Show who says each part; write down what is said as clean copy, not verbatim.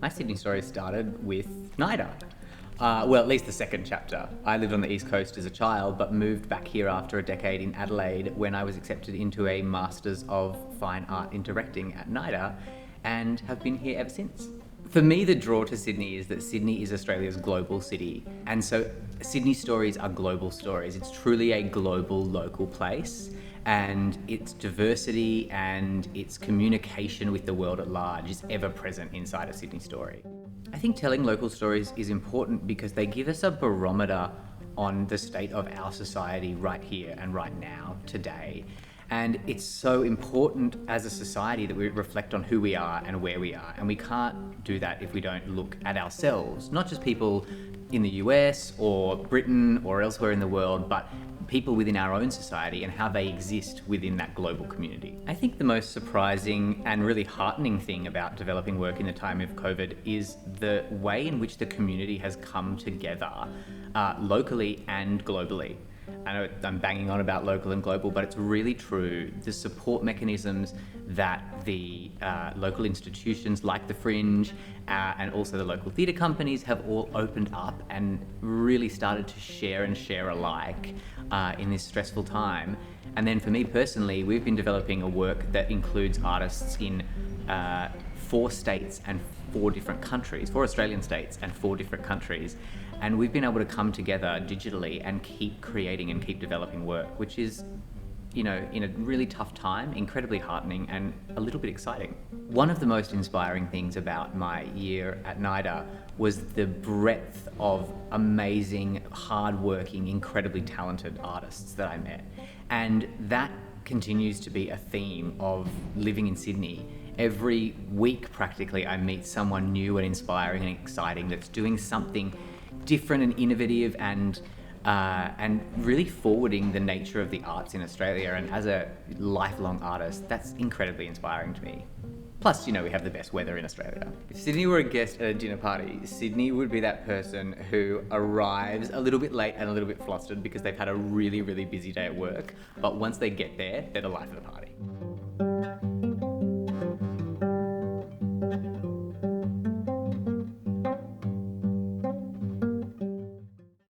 Speaker 1: My Sydney story started with NIDA. Well, at least the second chapter. I lived on the East Coast as a child, but moved back here after a decade in Adelaide when I was accepted into a Masters of Fine Art in Directing at NIDA, and have been here ever since. For me, the draw to Sydney is that Sydney is Australia's global city. And so Sydney stories are global stories. It's truly a global, local place. And its diversity and its communication with the world at large is ever present inside a Sydney story. I think telling local stories is important because they give us a barometer on the state of our society right here and right now, today. And it's so important as a society that we reflect on who we are and where we are. And we can't do that if we don't look at ourselves, not just people in the US or Britain or elsewhere in the world, but people within our own society and how they exist within that global community. I think the most surprising and really heartening thing about developing work in the time of COVID is the way in which the community has come together locally and globally. I know I'm banging on about local and global, but it's really true. The support mechanisms that the local institutions like the Fringe and also the local theatre companies have all opened up and really started to share alike in this stressful time. And then for me personally, we've been developing a work that includes artists in 4 states and 4 different countries, 4 Australian states and 4 different countries. And we've been able to come together digitally and keep creating and keep developing work, which is, you know, in a really tough time, incredibly heartening and a little bit exciting. One of the most inspiring things about my year at NIDA was the breadth of amazing, hardworking, incredibly talented artists that I met. And that continues to be a theme of living in Sydney. Every week, practically, I meet someone new and inspiring and exciting that's doing something different and innovative and really forwarding the nature of the arts in Australia. And as a lifelong artist, that's incredibly inspiring to me. Plus, you know, we have the best weather in Australia. If Sydney were a guest at a dinner party, Sydney would be that person who arrives a little bit late and a little bit flustered because they've had a really, really busy day at work. But once they get there, they're the life of the party.